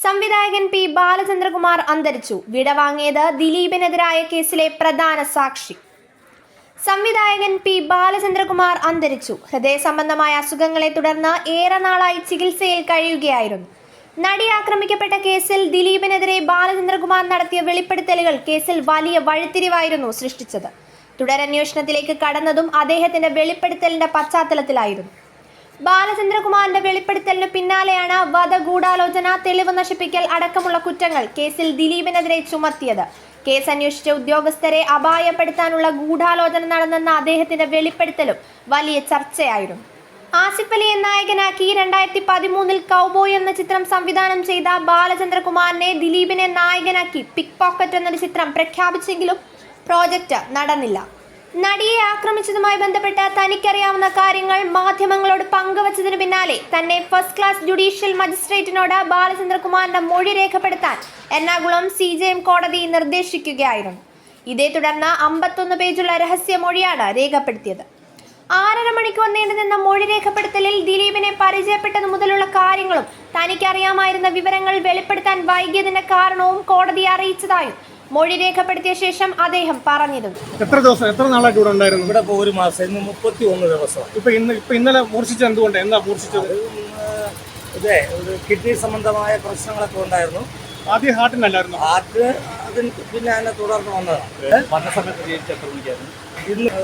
സംവിധായകൻ പി ബാലചന്ദ്രകുമാർ അന്തരിച്ചു. വിടവാങ്ങിയത് ദിലീപിനെതിരായ കേസിലെ പ്രധാന സാക്ഷി. സംവിധായകൻ പി ബാലചന്ദ്രകുമാർ അന്തരിച്ചു. ഹൃദയ സംബന്ധമായ അസുഖങ്ങളെ തുടർന്ന് ഏറെ നാളായി ചികിത്സയിൽ കഴിയുകയായിരുന്നു. നടി ആക്രമിക്കപ്പെട്ട കേസിൽ ദിലീപിനെതിരെ ബാലചന്ദ്രകുമാർ നടത്തിയ വെളിപ്പെടുത്തലുകൾ കേസിൽ വലിയ വഴിത്തിരിവായിരുന്നു സൃഷ്ടിച്ചത്. തുടരന്വേഷണത്തിലേക്ക് കടന്നതും അദ്ദേഹത്തിന്റെ വെളിപ്പെടുത്തലിന്റെ പശ്ചാത്തലത്തിലായിരുന്നു. ബാലചന്ദ്രകുമാറിന്റെ വെളിപ്പെടുത്തലിന് പിന്നാലെയാണ് വധഗൂഢാലോചന, തെളിവ് നശിപ്പിക്കൽ അടക്കമുള്ള കുറ്റങ്ങൾ കേസിൽ ദിലീപിനെതിരെ ചുമത്തിയത്. കേസ് അന്വേഷിച്ച ഉദ്യോഗസ്ഥരെ അപായപ്പെടുത്താനുള്ള ഗൂഢാലോചന നടന്നെന്ന അദ്ദേഹത്തിന്റെ വെളിപ്പെടുത്തലും വലിയ ചർച്ചയായിരുന്നു. ആസിഫ് അലിയെ നായകനാക്കി 2013 കൗബോയ് എന്ന ചിത്രം സംവിധാനം ചെയ്ത ബാലചന്ദ്രകുമാറിനെ ദിലീപിനെ നായകനാക്കി പിക് പോക്കറ്റ് എന്നൊരു ചിത്രം പ്രഖ്യാപിച്ചെങ്കിലും പ്രോജക്റ്റ് നടന്നില്ല. നടിയെ ആക്രമിച്ചതുമായി ബന്ധപ്പെട്ട് തനിക്കറിയാവുന്ന കാര്യങ്ങൾ മാധ്യമങ്ങളോട് പങ്കുവച്ചതിന് പിന്നാലെ തന്നെ ഫസ്റ്റ് ക്ലാസ് ജുഡീഷ്യൽ മജിസ്ട്രേറ്റിനോട് ബാലചന്ദ്രകുമാറിന്റെ മൊഴി രേഖപ്പെടുത്താൻ എറണാകുളം CJM കോടതി നിർദ്ദേശിക്കുകയായിരുന്നു. ഇതേ തുടർന്ന് 51 പേജുള്ള രഹസ്യ മൊഴിയാണ് രേഖപ്പെടുത്തിയത്. 6.5 മണിക്കൂർ നീണ്ടുനിന്ന മൊഴി രേഖപ്പെടുത്തലിൽ ദിലീപിനെ പരിചയപ്പെട്ടതു മുതലുള്ള കാര്യങ്ങളും തനിക്കറിയാമായിരുന്ന വിവരങ്ങൾ വെളിപ്പെടുത്താൻ വൈകിയതിന്റെ കാരണവും കോടതിയെ അറിയിച്ചതായും മൊഴി രേഖപ്പെടുത്തിയ ശേഷം അദ്ദേഹം പറഞ്ഞിരുന്നു. എത്ര നാളായിട്ട് ഇവിടെ ഉണ്ടായിരുന്നു? ഇവിടെ ഇപ്പോൾ 1 മാസം, ഇന്ന് 31 ദിവസം. ഇന്നലെ മൂർച്ഛിച്ചത് എന്തുകൊണ്ട്? എന്താ മൂർച്ഛിച്ചത്? ഇതേ ഒരു കിഡ്നി സംബന്ധമായ പ്രശ്നങ്ങളൊക്കെ ഉണ്ടായിരുന്നു. ആദ്യം ഹാർട്ടിനല്ലായിരുന്നു? ഹാർട്ട് അതിന് പിന്നെ അതിനെ തുടർന്ന് വന്നതാണ്. വന്ന സമയത്ത് ജയിച്ച എത്ര മണിക്കായിരുന്നു?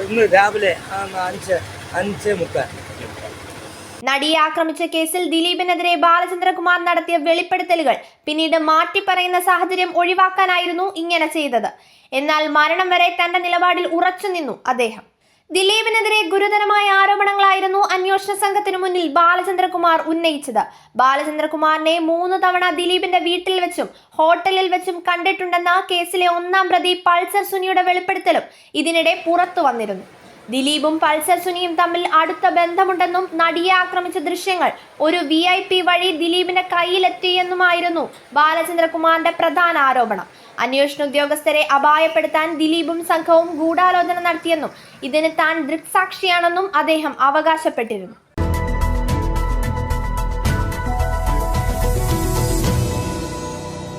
ഇന്ന് രാവിലെ 5:30. നടിയെ ആക്രമിച്ച കേസിൽ ദിലീപിനെതിരെ ബാലചന്ദ്രകുമാർ നടത്തിയ വെളിപ്പെടുത്തലുകൾ പിന്നീട് മാറ്റിപ്പറയുന്ന സാഹചര്യം ഒഴിവാക്കാനായിരുന്നു ഇങ്ങനെ ചെയ്തത്. എന്നാൽ മരണം വരെ തന്റെ നിലപാടിൽ ഉറച്ചുനിന്നു അദ്ദേഹം. ദിലീപിനെതിരെ ഗുരുതരമായ ആരോപണങ്ങളായിരുന്നു അന്വേഷണ സംഘത്തിനു മുന്നിൽ ബാലചന്ദ്രകുമാർ ഉന്നയിച്ചത്. ബാലചന്ദ്രകുമാറിനെ 3 തവണ ദിലീപിന്റെ വീട്ടിൽ വെച്ചും ഹോട്ടലിൽ വെച്ചും കണ്ടിട്ടുണ്ടെന്ന കേസിലെ 1-ാം പ്രതി പൾസർ സുനിയുടെ വെളിപ്പെടുത്തലും ഇതിനിടെ പുറത്തു വന്നിരുന്നു. ദിലീപും പൾസർ സുനിയും തമ്മിൽ അടുത്ത ബന്ധമുണ്ടെന്നും നടിയെ ആക്രമിച്ച ദൃശ്യങ്ങൾ ഒരു VIP വഴി ദിലീപിന്റെ കയ്യിലെത്തിയെന്നുമായിരുന്നു ബാലചന്ദ്രകുമാറിന്റെ പ്രധാന ആരോപണം. അന്വേഷണ ഉദ്യോഗസ്ഥരെ അപായപ്പെടുത്താൻ ദിലീപും സംഘവും ഗൂഢാലോചന നടത്തിയെന്നും ഇതിന് താൻ ദൃക്സാക്ഷിയാണെന്നും അദ്ദേഹം അവകാശപ്പെട്ടിരുന്നു.